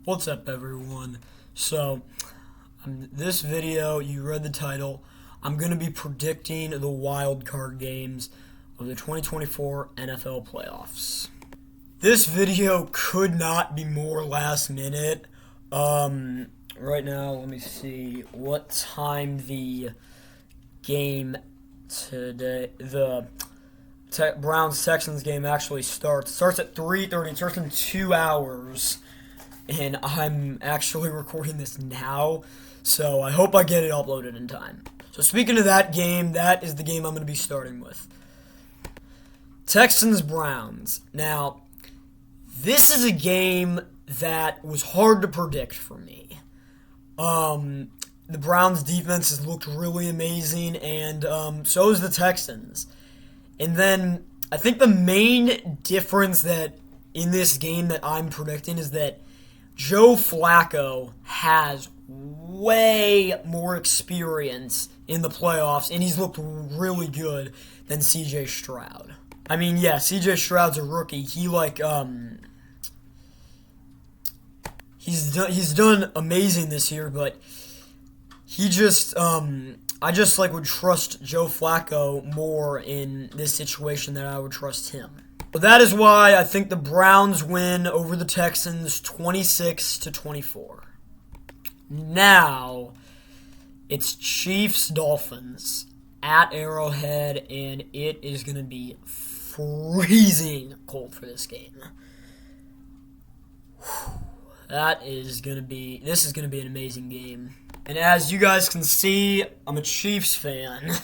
What's up, everyone? So, this video, you read the title, I'm going to be predicting the wild card games of the 2024 NFL playoffs. This video could not be more last minute. Right now, let me see what time the game today, the Browns-Texans game actually starts. It starts at 3:30. It starts in 2 hours. And I'm actually recording this now, so I hope I get it uploaded in time. So speaking of that game, that is the game I'm going to be starting with. Texans-Browns. Now, this is a game that was hard to predict for me. The Browns' defense has looked really amazing, and so is the Texans. And then I think the main difference that in this game that I'm predicting is that Joe Flacco has way more experience in the playoffs, and he's looked really good than C.J. Stroud. I mean, yeah, C.J. Stroud's a rookie. He's done amazing this year, but he just I just would trust Joe Flacco more in this situation than I would trust him. But that is why I think the Browns win over the Texans 26-24. Now, it's Chiefs-Dolphins at Arrowhead, and it is going to be freezing cold for this game. This is going to be an amazing game. And as you guys can see, I'm a Chiefs fan.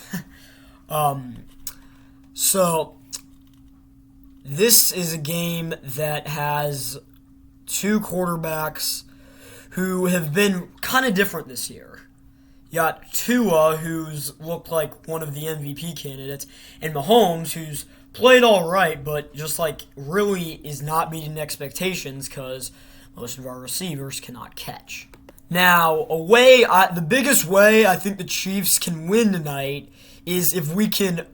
So this is a game that has two quarterbacks who have been kind of different this year. You got Tua, who's looked like one of the MVP candidates, and Mahomes, who's played all right, but just really is not meeting expectations because most of our receivers cannot catch. Now, the biggest way I think the Chiefs can win tonight is if we can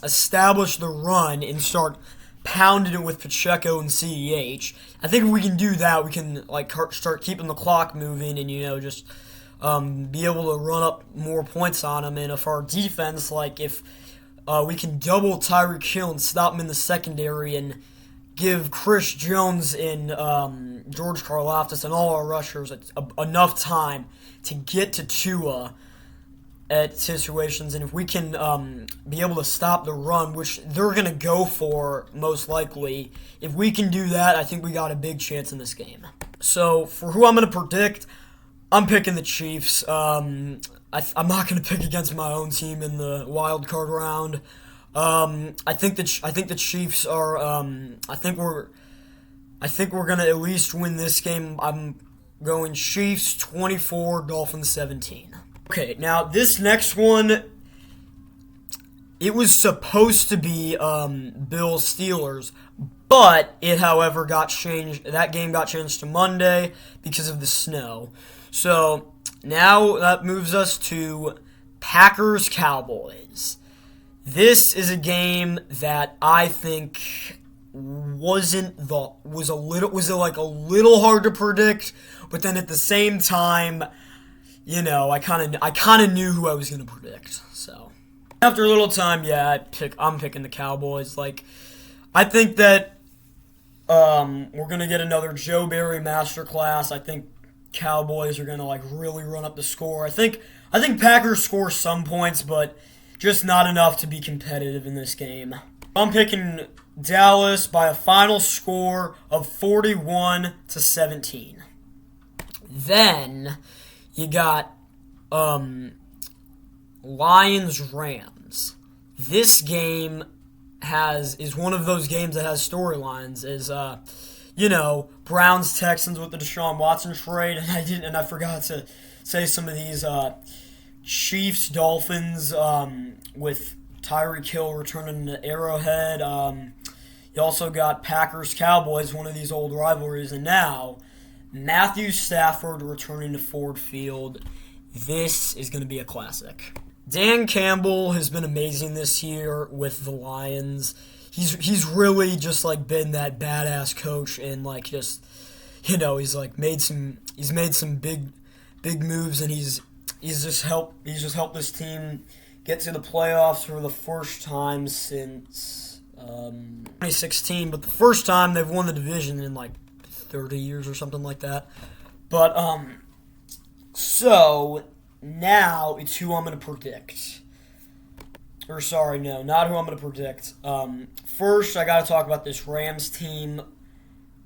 establish the run and start pounding it with Pacheco and CEH. I think if we can do that, we can start keeping the clock moving and just be able to run up more points on them. And if our defense, if we can double Tyreek Hill and stop him in the secondary and give Chris Jones and George Karlaftis and all our rushers enough time to get to Tua at situations, and if we can be able to stop the run, which they're going to go for most likely, if we can do that, I think we got a big chance in this game. So for who I'm going to predict, I'm picking the Chiefs. I'm not going to pick against my own team in the wild card round. I think the Chiefs are. I think we're going to at least win this game. I'm going Chiefs 24, Dolphins 17. Okay, now this next one, it was supposed to be Bills Steelers, but it, however, got changed. That game got changed to Monday because of the snow. So now that moves us to Packers Cowboys. This is a game that I think was a little hard to predict, but then at the same time, I kind of knew who I was going to predict. So after a little time, yeah, I'm picking the Cowboys. I think that we're going to get another Joe Barry masterclass. I think Cowboys are going to really run up the score. I think Packers score some points, but just not enough to be competitive in this game. I'm picking Dallas by a final score of 41-17. Then you got Lions-Rams. This game is one of those games that has storylines. Browns-Texans with the Deshaun Watson trade, and I forgot to say some of these Chiefs-Dolphins with Tyreek Hill returning to Arrowhead. You also got Packers-Cowboys, one of these old rivalries, and now Matthew Stafford returning to Ford Field. This is going to be a classic. Dan Campbell has been amazing this year with the Lions. He's really just been that badass coach, and he's like he's made some big moves, and he's just helped this team get to the playoffs for the first time since 2016, but the first time they've won the division in like 30 years or something like that. But so now it's who I'm going to predict. Or sorry, no, not who I'm going to predict. First, I got to talk about this Rams team.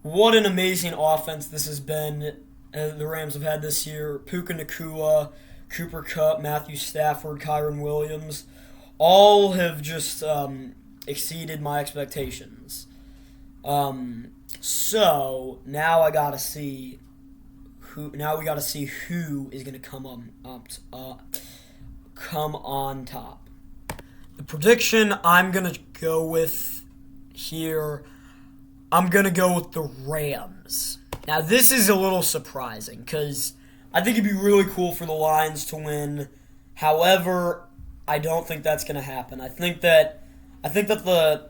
What an amazing offense this has been. The Rams have had this year. Puka Nacua, Cooper Kupp, Matthew Stafford, Kyron Williams, all have just exceeded my expectations. So now I gotta see who. Now we gotta see who is gonna come on top. The prediction I'm gonna go with here. I'm gonna go with the Rams. Now this is a little surprising because I think it'd be really cool for the Lions to win. However, I don't think that's gonna happen. I think that the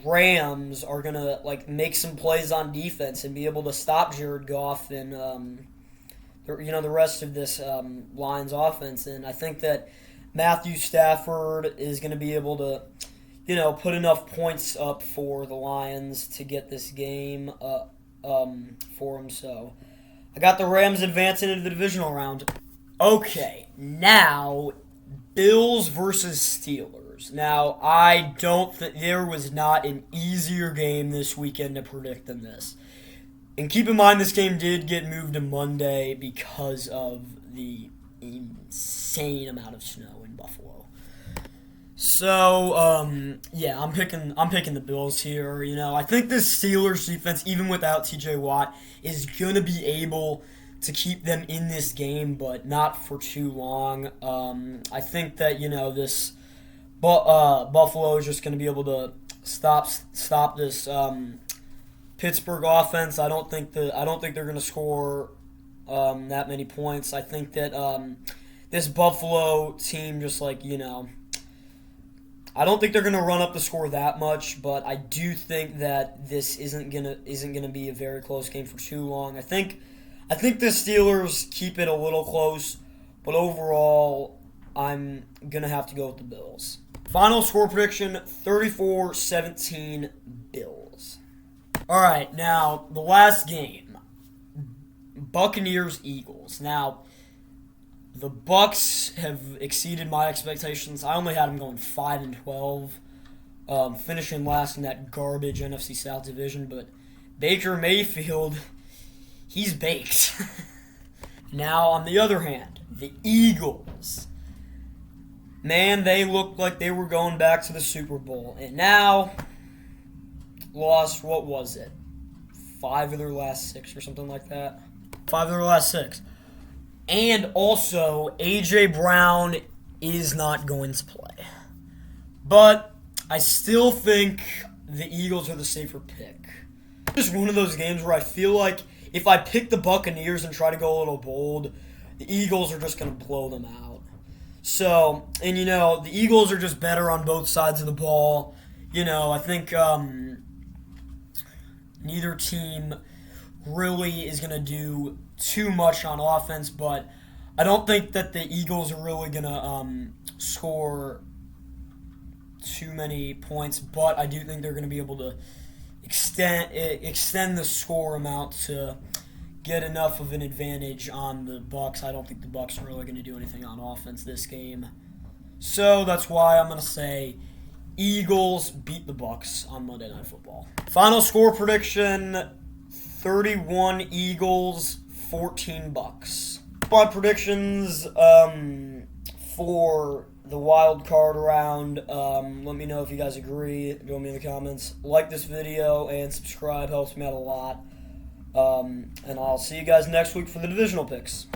Rams are gonna make some plays on defense and be able to stop Jared Goff and the rest of this Lions offense. And I think that Matthew Stafford is gonna be able to put enough points up for the Lions to get this game for him. So I got the Rams advancing into the divisional round. Okay, now Bills versus Steelers. Now, I don't think there was not an easier game this weekend to predict than this. And keep in mind, this game did get moved to Monday because of the insane amount of snow in Buffalo. So, yeah, I'm picking the Bills here. I think this Steelers defense, even without TJ Watt, is gonna be able to keep them in this game, but not for too long. I think that this Buffalo is just gonna be able to stop this Pittsburgh offense. I don't think they're gonna score that many points. I think that this Buffalo team just I don't think they're going to run up the score that much, but I do think that this isn't gonna be a very close game for too long. I think the Steelers keep it a little close, but overall, I'm going to have to go with the Bills. Final score prediction, 34-17 Bills. All right, now the last game, Buccaneers-Eagles. Now, the Bucs have exceeded my expectations. I only had them going 5-12, finishing last in that garbage NFC South division. But Baker Mayfield, he's baked. Now, on the other hand, the Eagles, man, they looked like they were going back to the Super Bowl, and now lost. What was it? 5 of their last 6 or something like that. 5 of their last 6. And also, A.J. Brown is not going to play. But I still think the Eagles are the safer pick. It's just one of those games where I feel like if I pick the Buccaneers and try to go a little bold, the Eagles are just going to blow them out. So, and the Eagles are just better on both sides of the ball. I think neither team really is going to do too much on offense, but I don't think that the Eagles are really going to score too many points, but I do think they're going to be able to extend the score amount to get enough of an advantage on the Bucs. I don't think the Bucs are really going to do anything on offense this game. So that's why I'm going to say Eagles beat the Bucs on Monday Night Football. Final score prediction, 31 Eagles, 14 Bucs. My predictions for the wild card round. Let me know if you guys agree. Join me in the comments. Like this video and subscribe. Helps me out a lot. And I'll see you guys next week for the divisional picks.